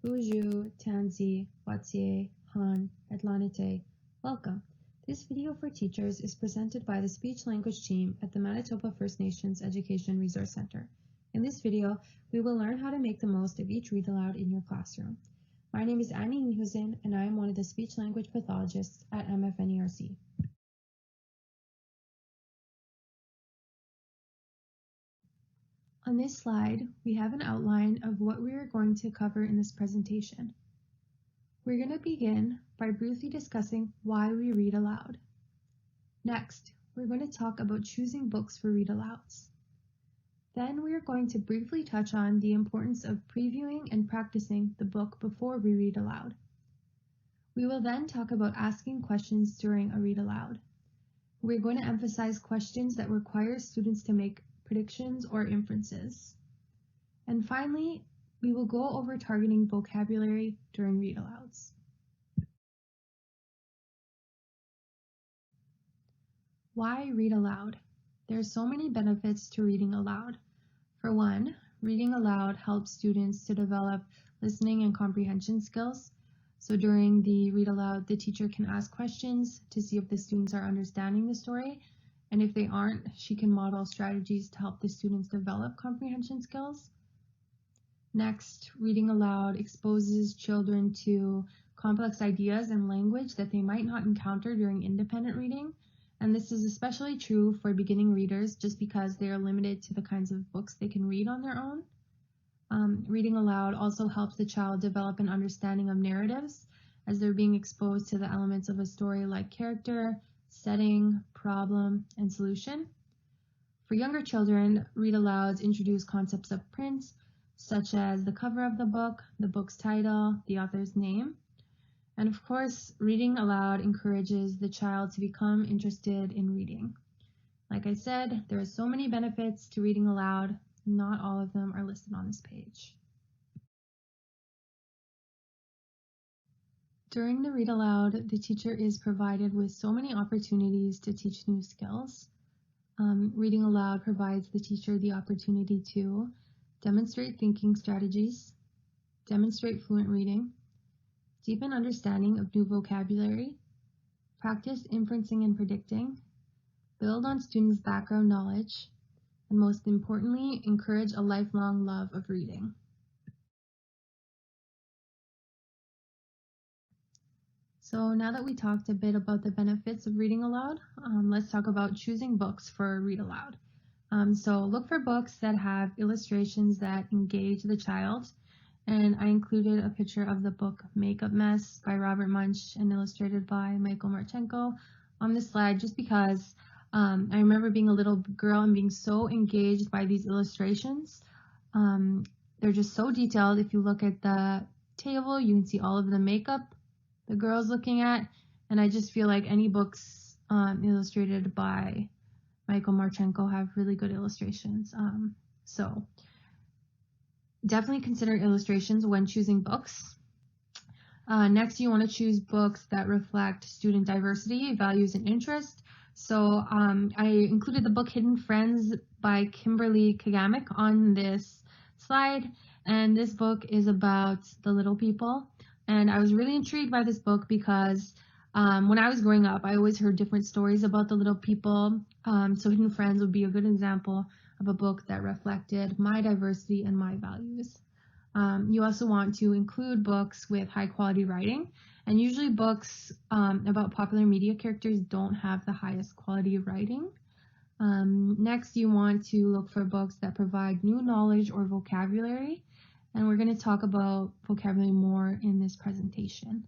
Bonjour, Tanzi, Watie, Han, Atlanite. Welcome. This video for teachers is presented by the Speech Language team at the Manitoba First Nations Education Resource Center. In this video, we will learn how to make the most of each read aloud in your classroom. My name is Annie Nihusen, and I am one of the speech language pathologists at MFNERC. On this slide, we have an outline of what we are going to cover in this presentation. We're going to begin by briefly discussing why we read aloud. Next, we're going to talk about choosing books for read alouds. Then we are going to briefly touch on the importance of previewing and practicing the book before we read aloud. We will then talk about asking questions during a read aloud. We're going to emphasize questions that require students to make predictions or inferences. And finally, we will go over targeting vocabulary during read alouds. Why read aloud? There are so many benefits to reading aloud. For one, reading aloud helps students to develop listening and comprehension skills. So during the read aloud, the teacher can ask questions to see if the students are understanding the story. And if they aren't, she can model strategies to help the students develop comprehension skills. Next, reading aloud exposes children to complex ideas and language that they might not encounter during independent reading. And this is especially true for beginning readers just because they are limited to the kinds of books they can read on their own. Reading aloud also helps the child develop an understanding of narratives as they're being exposed to the elements of a story like character, setting, problem, and solution. For younger children, read alouds introduce concepts of print, such as the cover of the book's title, the author's name. And of course, reading aloud encourages the child to become interested in reading. Like I said, there are so many benefits to reading aloud. Not all of them are listed on this page. During the read aloud, the teacher is provided with so many opportunities to teach new skills. Reading aloud provides the teacher the opportunity to demonstrate thinking strategies, demonstrate fluent reading, deepen understanding of new vocabulary, practice inferencing and predicting, build on students' background knowledge, and most importantly, encourage a lifelong love of reading. So now that we talked a bit about the benefits of reading aloud, let's talk about choosing books for read aloud. So look for books that have illustrations that engage the child. And I included a picture of the book Makeup Mess by Robert Munsch and illustrated by Michael Marchenko on this slide just because I remember being a little girl and being so engaged by these illustrations. They're just so detailed. If you look at the table, you can see all of the makeup the girl's looking at, and I just feel like any books illustrated by Michael Marchenko have really good illustrations. So definitely consider illustrations when choosing books. Next, you want to choose books that reflect student diversity, values, and interest. So I included the book Hidden Friends by Kimberly Kagamick on this slide, and this book is about the little people. And I was really intrigued by this book because when I was growing up, I always heard different stories about the little people. So Hidden Friends would be a good example of a book that reflected my diversity and my values. You also want to include books with high quality writing, and usually books about popular media characters don't have the highest quality of writing. Next, you want to look for books that provide new knowledge or vocabulary, and we're going to talk about vocabulary more in this presentation.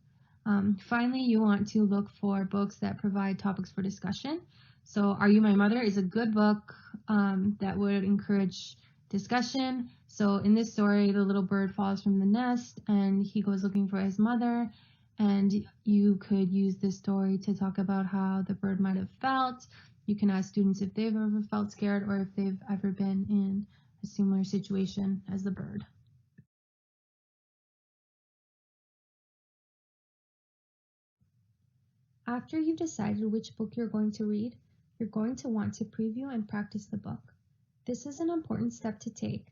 Finally, you want to look for books that provide topics for discussion. So Are You My Mother is a good book that would encourage discussion. So in this story, the little bird falls from the nest and he goes looking for his mother, and you could use this story to talk about how the bird might have felt. You can ask students if they've ever felt scared or if they've ever been in a similar situation as the bird. After you've decided which book you're going to read, you're going to want to preview and practice the book. This is an important step to take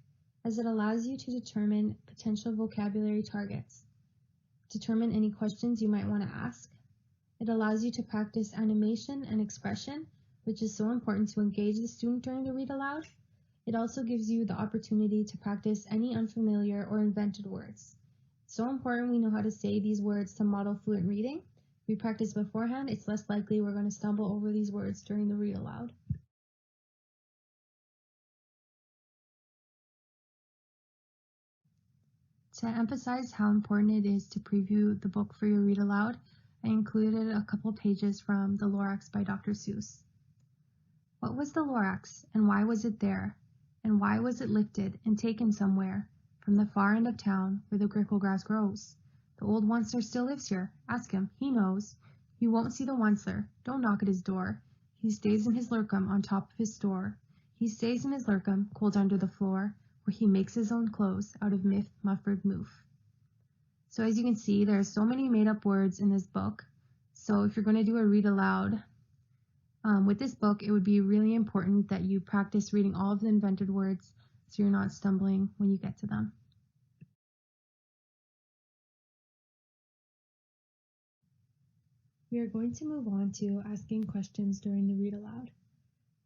as it allows you to determine potential vocabulary targets, determine any questions you might want to ask. It allows you to practice animation and expression, which is so important to engage the student during the read aloud. It also gives you the opportunity to practice any unfamiliar or invented words. It's so important we know how to say these words to model fluent reading. If we practice beforehand, it's less likely we're going to stumble over these words during the read aloud. To emphasize how important it is to preview the book for your read aloud, I included a couple pages from the Lorax by Dr. Seuss. What was the Lorax, and why was it there? And why was it lifted and taken somewhere from the far end of town where the grickle grass grows? The old onceler still lives here. Ask him, he knows. You won't see the onceler. Don't knock at his door. He stays in his lurkum on top of his store. He stays in his lurkum, cold under the floor, where he makes his own clothes out of miff, mufford, moof. So as you can see, there are so many made-up words in this book. So if you're going to do a read aloud with this book, it would be really important that you practice reading all of the invented words so you're not stumbling when you get to them. We are going to move on to asking questions during the read aloud.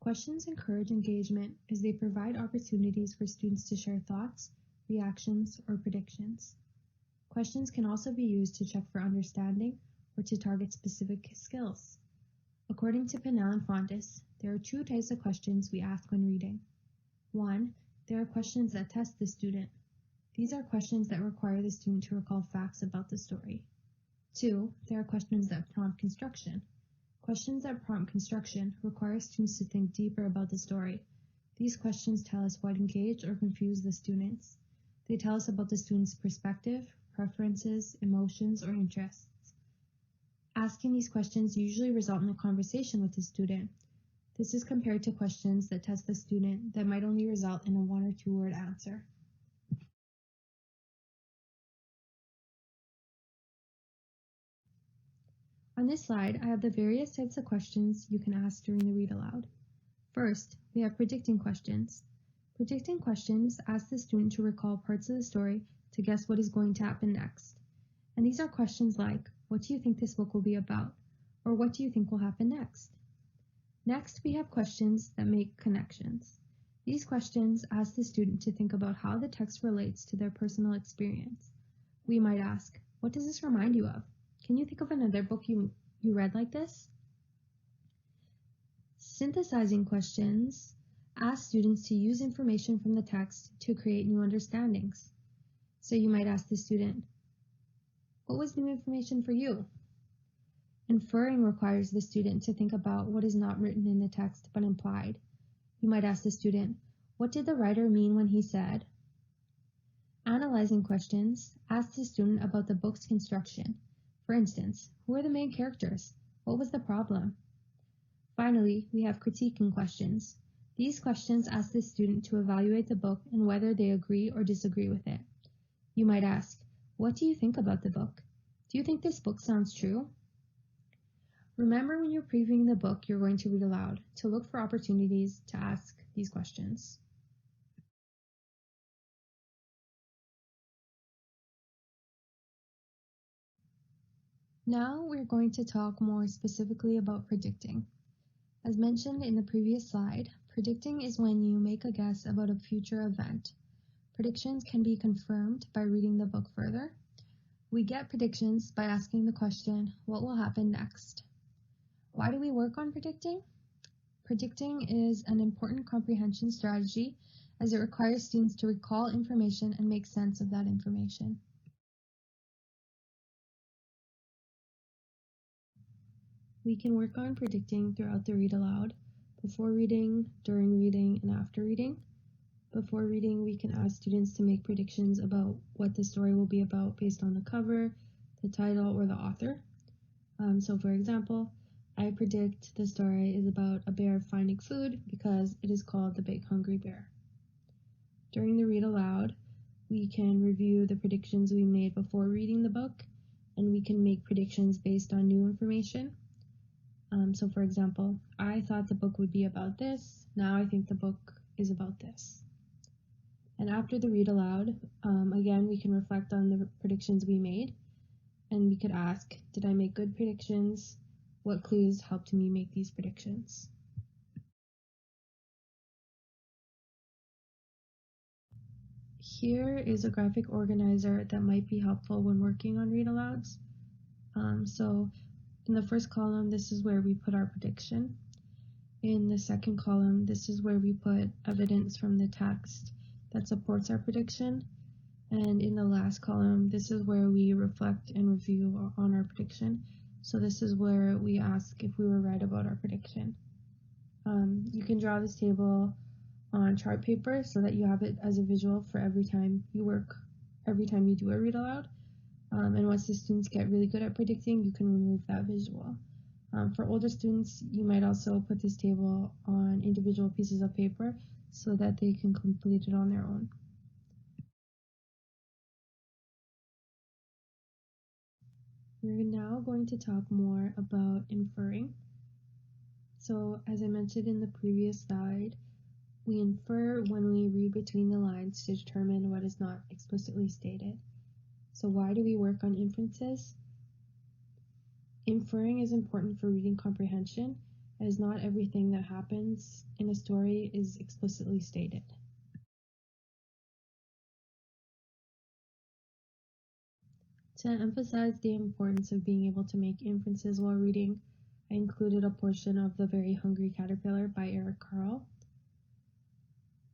Questions encourage engagement as they provide opportunities for students to share thoughts, reactions, or predictions. Questions can also be used to check for understanding or to target specific skills. According to Pinnell and Fontes, there are two types of questions we ask when reading. 1. There are questions that test the student. These are questions that require the student to recall facts about the story. 2. There are questions that prompt construction. Questions that prompt construction require students to think deeper about the story. These questions tell us what engage or confuse the students. They tell us about the student's perspective, preferences, emotions, or interests. Asking these questions usually result in a conversation with the student. This is compared to questions that test the student that might only result in a 1 or 2 word answer. On this slide, I have the various types of questions you can ask during the read aloud. First, we have predicting questions. Predicting questions ask the student to recall parts of the story to guess what is going to happen next. And these are questions like, what do you think this book will be about? Or what do you think will happen next? Next, we have questions that make connections. These questions ask the student to think about how the text relates to their personal experience. We might ask, what does this remind you of? Can you think of another book you read like this? Synthesizing questions ask students to use information from the text to create new understandings. So you might ask the student, what was new information for you? Inferring requires the student to think about what is not written in the text but implied. You might ask the student, what did the writer mean when he said? Analyzing questions ask the student about the book's construction. For instance, who are the main characters? What was the problem? Finally, we have critiquing questions. These questions ask the student to evaluate the book and whether they agree or disagree with it. You might ask, what do you think about the book? Do you think this book sounds true? Remember when you're previewing the book you're going to read aloud to look for opportunities to ask these questions. Now we're going to talk more specifically about predicting. As mentioned in the previous slide, predicting is when you make a guess about a future event. Predictions can be confirmed by reading the book further. We get predictions by asking the question, what will happen next? Why do we work on predicting? Predicting is an important comprehension strategy as it requires students to recall information and make sense of that information. We can work on predicting throughout the read aloud, before reading, during reading, and after reading. Before reading, we can ask students to make predictions about what the story will be about based on the cover, the title, or the author. So for example, I predict the story is about a bear finding food because it is called The Big Hungry Bear. During the read aloud, we can review the predictions we made before reading the book, and we can make predictions based on new information. So for example, I thought the book would be about this, now I think the book is about this. And after the read aloud, again, we can reflect on the predictions we made, and we could ask, did I make good predictions? What clues helped me make these predictions? Here is a graphic organizer that might be helpful when working on read alouds. So in the first column, this is where we put our prediction. In the second column, this is where we put evidence from the text that supports our prediction. And in the last column, this is where we reflect and review on our prediction. So this is where we ask if we were right about our prediction. You can draw this table on chart paper so that you have it as a visual for every time you do a read aloud. And once the students get really good at predicting, you can remove that visual. For older students, you might also put this table on individual pieces of paper so that they can complete it on their own. We're now going to talk more about inferring. So as I mentioned in the previous slide, we infer when we read between the lines to determine what is not explicitly stated. So why do we work on inferences? Inferring is important for reading comprehension, as not everything that happens in a story is explicitly stated. To emphasize the importance of being able to make inferences while reading, I included a portion of The Very Hungry Caterpillar by Eric Carle.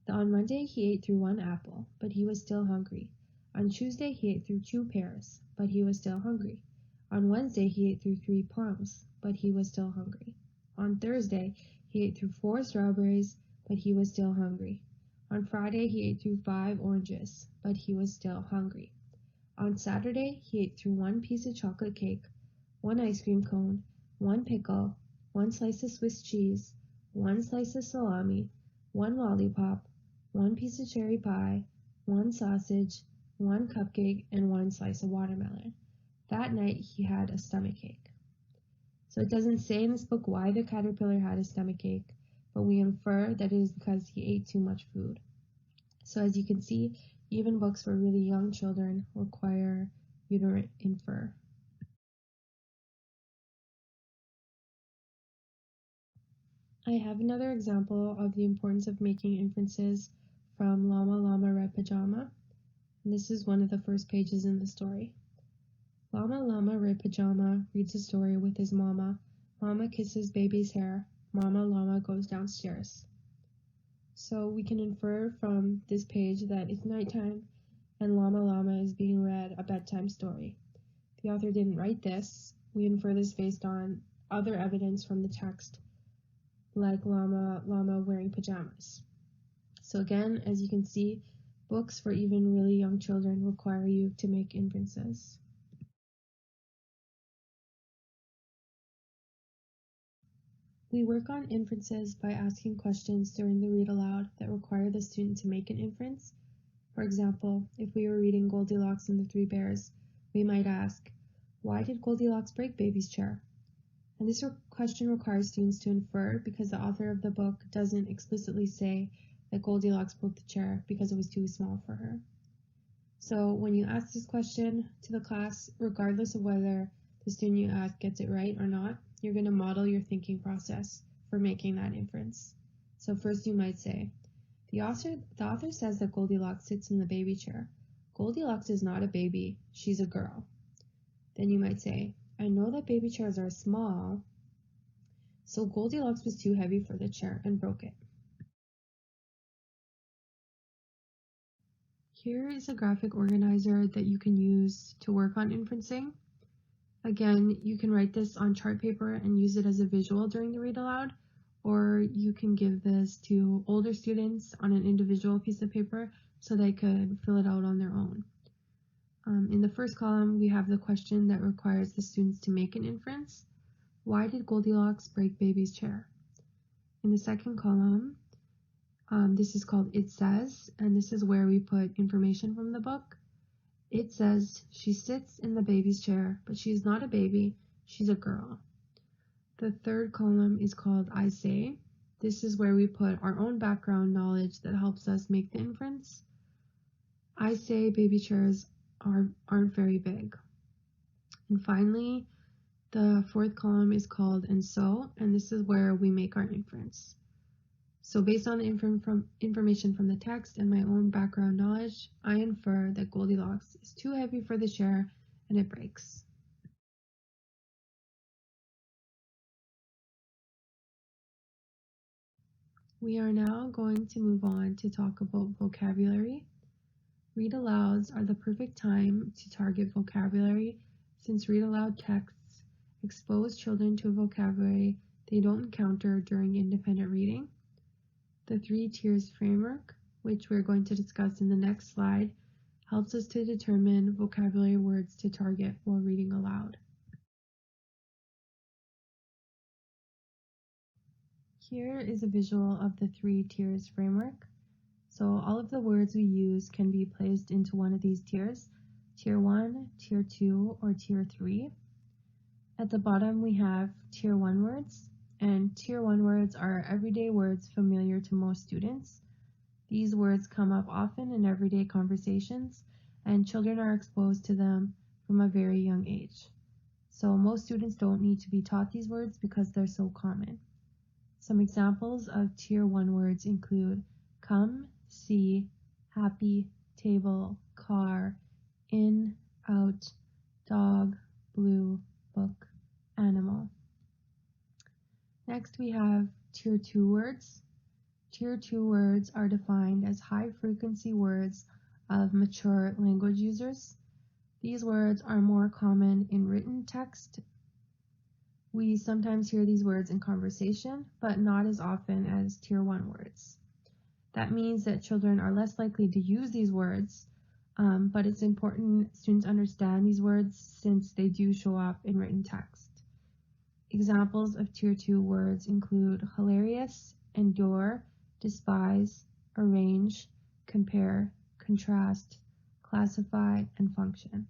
On Monday he ate through 1 apple, but he was still hungry. On Tuesday he ate through 2 pears, but he was still hungry. On Wednesday he ate through 3 plums, but he was still hungry. On Thursday he ate through 4 strawberries, but he was still hungry. On Friday he ate through 5 oranges, but he was still hungry. On Saturday he ate through 1 piece of chocolate cake, 1 ice cream cone, 1 pickle, 1 slice of Swiss cheese, 1 slice of salami, 1 lollipop, 1 piece of cherry pie, 1 sausage, 1 cupcake, and 1 slice of watermelon. That night he had a stomachache. So it doesn't say in this book why the caterpillar had a stomachache, but we infer that it is because he ate too much food. So as you can see, even books for really young children require you to infer. I have another example of the importance of making inferences from Llama Llama Red Pajama. And this is one of the first pages in the story. Llama Llama Red Pajama reads a story with his mama. Mama kisses baby's hair. Mama Llama goes downstairs. So we can infer from this page that it's nighttime and Llama Llama is being read a bedtime story. The author didn't write this. We infer this based on other evidence from the text, like Llama Llama wearing pajamas. So again, as you can see, books for even really young children require you to make inferences. We work on inferences by asking questions during the read aloud that require the student to make an inference. For example, if we were reading Goldilocks and the Three Bears, we might ask, why did Goldilocks break baby's chair? And this question requires students to infer because the author of the book doesn't explicitly say that Goldilocks broke the chair because it was too small for her. So when you ask this question to the class, regardless of whether the student you ask gets it right or not, you're going to model your thinking process for making that inference. So first you might say, the author says that Goldilocks sits in the baby chair. Goldilocks is not a baby, she's a girl. Then you might say, I know that baby chairs are small, so Goldilocks was too heavy for the chair and broke it. Here is a graphic organizer that you can use to work on inferencing. Again, you can write this on chart paper and use it as a visual during the read aloud, or you can give this to older students on an individual piece of paper so they could fill it out on their own. In the first column, we have the question that requires the students to make an inference. Why did Goldilocks break baby's chair? In the second column, this is called It Says, and this is where we put information from the book. It says, she sits in the baby's chair, but she's not a baby, she's a girl. The third column is called I Say. This is where we put our own background knowledge that helps us make the inference. I say baby chairs aren't very big. And finally, the fourth column is called and so, and this is where we make our inference. So based on the information from the text and my own background knowledge, I infer that Goldilocks is too heavy for the chair and it breaks. We are now going to move on to talk about vocabulary. Read alouds are the perfect time to target vocabulary since read aloud texts expose children to a vocabulary they don't encounter during independent reading. The 3 tiers framework, which we're going to discuss in the next slide, helps us to determine vocabulary words to target while reading aloud. Here is a visual of the 3 tiers framework. So all of the words we use can be placed into one of these tiers, tier 1, tier 2, or tier 3. At the bottom we have tier 1 words, and tier 1 words are everyday words familiar to most students. These words come up often in everyday conversations, and children are exposed to them from a very young age. So most students don't need to be taught these words because they're so common. Some examples of tier 1 words include come, see, happy, table, car, in, out, dog, blue, book, animal. Next we have tier 2 words. Tier 2 words are defined as high-frequency words of mature language users. These words are more common in written text. We sometimes hear these words in conversation, but not as often as tier 1 words. That means that children are less likely to use these words, but it's important students understand these words since they do show up in written text. Examples of tier 2 words include hilarious, endure, despise, arrange, compare, contrast, classify, and function.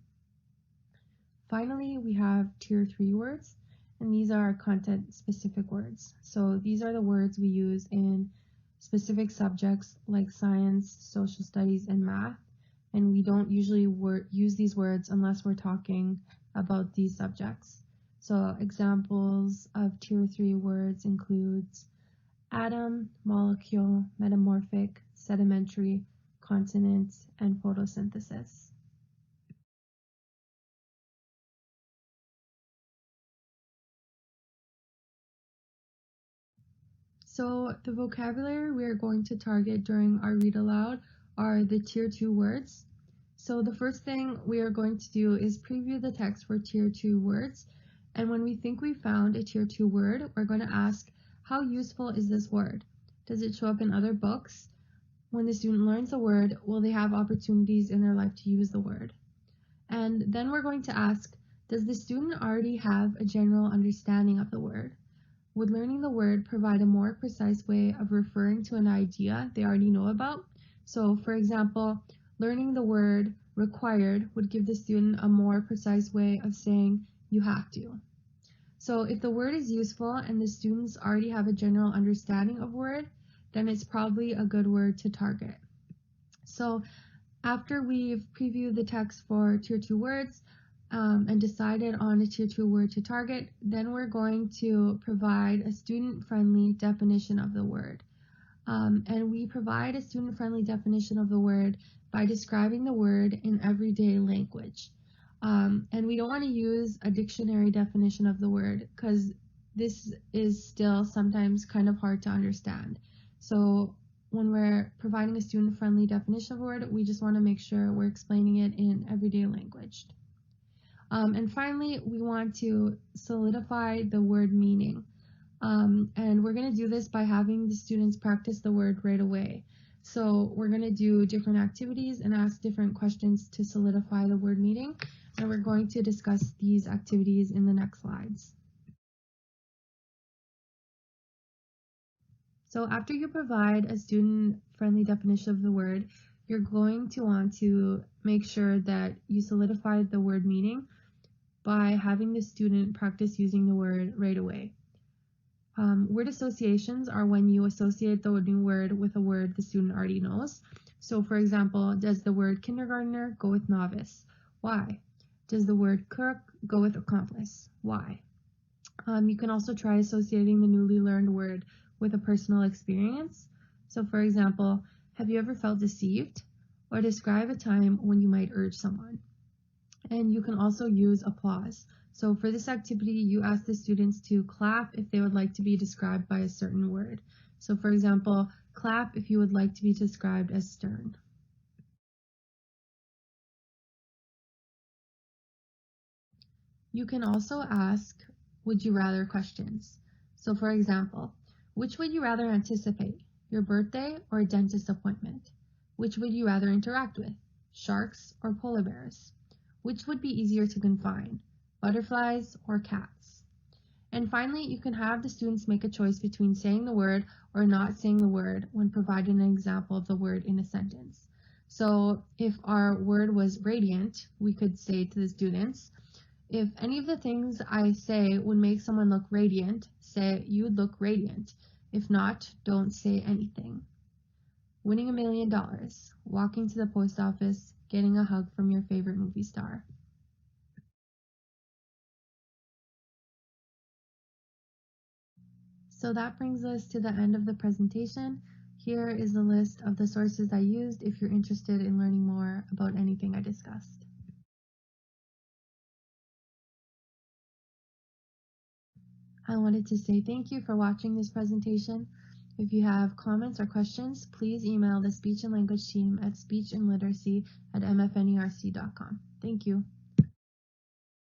Finally, we have tier 3 words, and these are content-specific words. So these are the words we use in specific subjects like science, social studies, and math, and we don't usually use these words unless we're talking about these subjects. So examples of tier 3 words includes atom, molecule, metamorphic, sedimentary, continent, and photosynthesis. So the vocabulary we are going to target during our read aloud are the tier 2 words. So the first thing we are going to do is preview the text for tier 2 words. And when we think we found a tier 2 word, we're going to ask, how useful is this word? Does it show up in other books? When the student learns the word, will they have opportunities in their life to use the word? And then we're going to ask, does the student already have a general understanding of the word? Would learning the word provide a more precise way of referring to an idea they already know about? So, for example, learning the word required would give the student a more precise way of saying you have to. So if the word is useful and the students already have a general understanding of word, then it's probably a good word to target. So after we've previewed the text for tier 2 words and decided on a tier 2 word to target, then we're going to provide a student-friendly definition of the word. And we provide a student-friendly definition of the word by describing the word in everyday language. And we don't want to use a dictionary definition of the word because this is still sometimes kind of hard to understand. So when we're providing a student-friendly definition of a word, we just want to make sure we're explaining it in everyday language. And finally, we want to solidify the word meaning. And we're going to do this by having the students practice the word right away. So we're going to do different activities and ask different questions to solidify the word meaning. And we're going to discuss these activities in the next slides. So after you provide a student-friendly definition of the word, you're going to want to make sure that you solidify the word meaning by having the student practice using the word right away. Word associations are when you associate the new word with a word the student already knows. So for example, does the word kindergartner go with novice? Why? Does the word cook go with accomplice? Why? You can also try associating the newly learned word with a personal experience. So for example, have you ever felt deceived? Or describe a time when you might urge someone. And you can also use applause. So for this activity, you ask the students to clap if they would like to be described by a certain word. So for example, clap if you would like to be described as stern. You can also ask would you rather questions. So for example, which would you rather anticipate, your birthday or a dentist appointment? Which would you rather interact with, sharks or polar bears? Which would be easier to confine, butterflies or cats? And finally, you can have the students make a choice between saying the word or not saying the word when providing an example of the word in a sentence. So if our word was radiant, we could say to the students, if any of the things I say would make someone look radiant, say you'd look radiant. If not, don't say anything. Winning $1 million, walking to the post office, getting a hug from your favorite movie star. So that brings us to the end of the presentation. Here is a list of the sources I used if you're interested in learning more about anything I discussed. I wanted to say thank you for watching this presentation. If you have comments or questions, please email the speech and language team at speechandliteracy@mfnerc.com. Thank you.